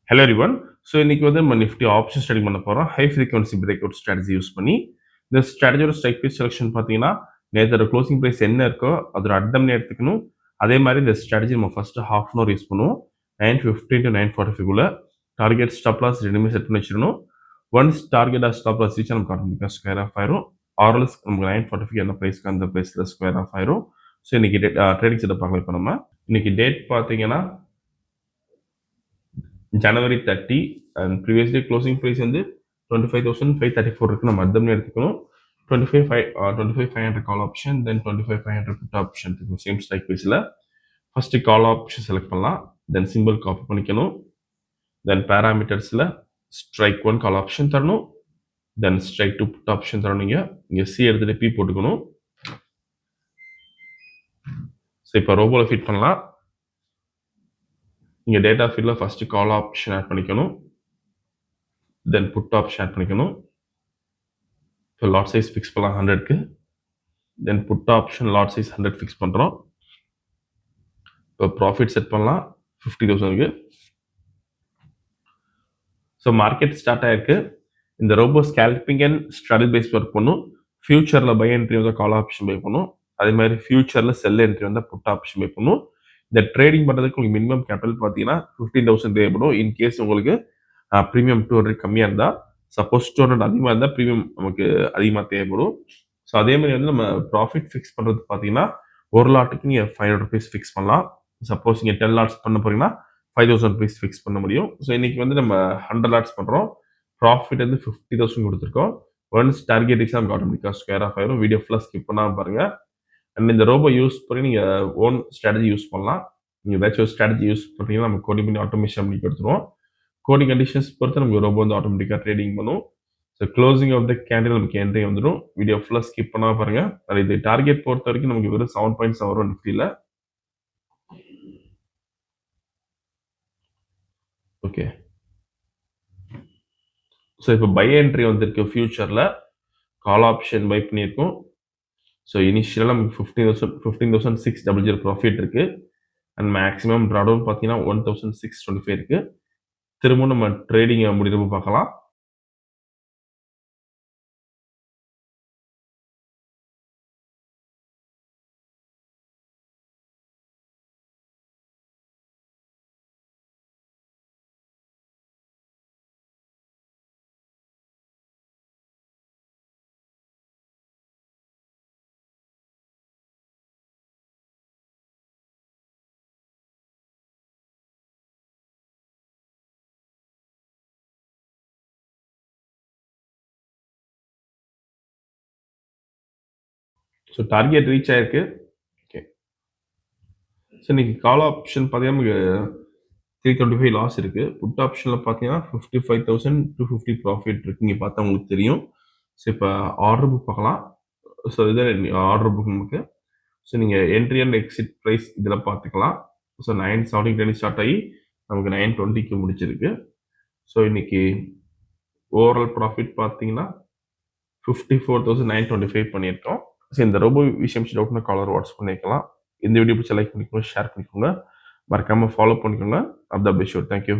Hello everyone. So இன்னைக்கு வந்து நம்ம நிஃப்டி ஆப்ஷன் ஸ்டடி பண்ண போகிறோம். High frequency break out strategy use பண்ணி இந்த ஸ்ட்ராட்டஜியோட ஸ்ட்ரைக் ப்ரைஸ் செலெக்ஷன் பார்த்தீங்கன்னா நேற்று க்ளோசிங் ப்ரைஸ் என்ன இருக்கோ அதோட அட்டம்னு எடுத்துக்கணும். அதே மாதிரி இந்த ஸ்ட்ராட்டஜி நம்ம first half an hour use பண்ணுவோம். 9:15 to 9:45 டார்கெட் ஸ்டாப் லாஸ் ரெண்டுமே செட் பண்ணி வச்சிடணும். Once target stop loss reach நமக்கு ஆட்டோமேட்டிக்காக ஸ்கொயர் ஆஃப் ஆயிரும். ஆர்எல்ஸ் நமக்கு 9:45 என்ன ப்ரைஸ்க்கு அந்த ப்ரைஸில் ஸ்கொயர் ஆஃப் ஆயிரும். ஸோ இன்னைக்கு ட்ரேடிங் செட்டப் பார்க்கலாம். இப்போ நம்ம இன்னைக்கு டேட் பார்த்தீங்கன்னா ஜனவரி 30 and previous day closing price வந்து 25,534 இருக்கு. நம்ம அர்த்தம்னு எடுத்துக்கணும். 25,500 call option, then 25,500 put option இருக்கும் சேம் ஸ்ட்ரைக் ப்ரைஸில். ஃபர்ஸ்ட் கால் ஆப்ஷன் செலக்ட் பண்ணலாம், தென் சிம்பிள் காப்பி பண்ணிக்கணும், தென் பேராமீட்டர்ஸில் ஸ்ட்ரைக் 1 கால் ஆப்ஷன் தரணும், தென் ஸ்ட்ரைக் 2 புட் ஆப்ஷன் தரணும். இங்கே சி எடுத்துட்டு பி போட்டுக்கணும். ஸோ இப்போ ரோபோவில் ஃபிட் பண்ணலாம். இங்கே டேட்டா ஃபீல்டில் ஃபர்ஸ்ட் கால் ஆப்ஷன் ஆட் பண்ணிக்கணும், தென் புட் ஆப்ஷன் ஆட் பண்ணிக்கணும். இப்போ லாட் சைஸ் ஃபிக்ஸ் பண்ணலாம் 100க்கு, then put option lot size 100 fix பண்ணுறோம். இப்போ ப்ராஃபிட் செட் பண்ணலாம் 50,000க்கு. ஸோ மார்க்கெட் ஸ்டார்ட் ஆயிருக்கு. இந்த robo scalping and strategy base work பண்ணும். ஃபியூச்சரில் பை என்ட்ரி வந்தால் கால் ஆப்ஷன் பை பண்ணும். அதே மாதிரி ஃபியூச்சரில் செல் என்ட்ரி வந்தால் புட் ஆப்ஷன் பை பண்ணும். இந்த ட்ரேடிங் பண்ணுறதுக்கு உங்களுக்கு மினிமம் கேபிட்டல் பார்த்தீங்கன்னா 15,000 தேவைப்படும். இன்கேஸ் உங்களுக்கு ப்ரீமியம் 200 கம்மியாக இருந்தால், சப்போஸ் 200 அதிகமாக இருந்தால் ப்ரீமியம் நமக்கு அதிகமாக தேவைப்படும். ஸோ அதே மாதிரி வந்து நம்ம ப்ராஃபிட் ஃபிக்ஸ் பண்ணுறது பார்த்தீங்கன்னா ஒரு லாட்டுக்கு நீங்கள் 500 rupees ஃபிக்ஸ் பண்ணலாம். சப்போஸ் நீங்கள் 10 லாட்ஸ் பண்ண போறீங்கன்னா 5,000 rupees ஃபிக்ஸ் பண்ண முடியும். ஸோ இன்னைக்கு வந்து நம்ம 100 லாட்ஸ் பண்ணுறோம். ப்ராஃபிட் வந்து 50,000 கொடுத்துருக்கோம். ஒன்ஸ் டார்கெட் ரீச் நமக்கு ஆட்டோமேட்டிக்காக ஸ்கொயர் ஆஃப் ஆயிரும். வீடியோ ஃபுல்லாக ஸ்கிப் பண்ணாமல் பாருங்க. அண்ட் இந்த ரோபோ யூஸ் பண்ணி நீங்கள் ஓன் ஸ்ட்ராட்டஜி யூஸ் பண்ணலாம். நீங்கள் ஏதாச்சும் ஒரு ஸ்ட்ராட்டஜி யூஸ் பண்ணீங்கன்னா நம்ம கோடிங் பண்ணி ஆட்டோமேஷன் பண்ணி கொடுத்துருவோம். கோடிங் கண்டிஷன்ஸ் பொறுத்து நமக்கு ரோபோ வந்து ஆட்டோமேட்டிக்காக ட்ரேடிங் பண்ணும். So closing of the candle நமக்கு என்ட்ரி வந்துடும். வீடியோ ஃபுல்லாக ஸ்கிப் பண்ணாமல் பாருங்க. அது இது டார்கெட் பொறுத்த வரைக்கும் நமக்கு வெறும் 7 பாயிண்ட்ஸ் வரும் நிஃப்டியில். ஓகே, ஸோ இப்போ பை என்ட்ரி வந்திருக்கு. ஃபியூச்சரில் கால் ஆப்ஷன் பை பண்ணியிருக்கோம். ஸோ இனிஷியலாக நமக்கு 15,600 ப்ராஃபிட் இருக்குது. அண்ட் மேக்ஸிமம் ட்ராடவுன் பார்த்தீங்கன்னா 1,625 இருக்குது. திரும்பவும் நம்ம ட்ரேடிங் முடிவு பார்க்கலாம். ஸோ டார்கெட் ரீச் ஆயிருக்கு. ஓகே, ஸோ இன்னைக்கு கால் ஆப்ஷன் பார்த்தீங்கன்னா நமக்கு 325 லாஸ் இருக்கு. புட் ஆப்ஷனில் பார்த்தீங்கன்னா 55,250 ப்ராஃபிட் இருக்கு. இங்கே பார்த்தா உங்களுக்கு தெரியும். ஸோ இப்போ ஆர்டர் புக் பார்க்கலாம். ஸோ இதுதான் ஆர்டர் புக் நமக்கு. ஸோ நீங்கள் என்ட்ரி அண்ட் எக்ஸிட் ப்ரைஸ் இதில் பார்த்துக்கலாம். ஸோ 9:17 ஸ்டார்ட் ஆகி நமக்கு 9:20க்கு முடிச்சிருக்கு. ஸோ இன்னைக்கு ஓவரால் ப்ராஃபிட் பார்த்தீங்கன்னா 54,925 பண்ணியிருக்கோம். ஸோ இந்த ரொம்ப விஷயம் டவுட்னா காலர் வாட்ஸ்அப் பண்ணிக்கலாம். இந்த வீடியோ பிடிச்ச லைக் பண்ணிக்கோங்க, ஷேர் பண்ணிக்கோங்க, மறக்காமல் ஃபாலோ பண்ணிக்கோங்க. அப்தா பிஷோர். தேங்க்யூ.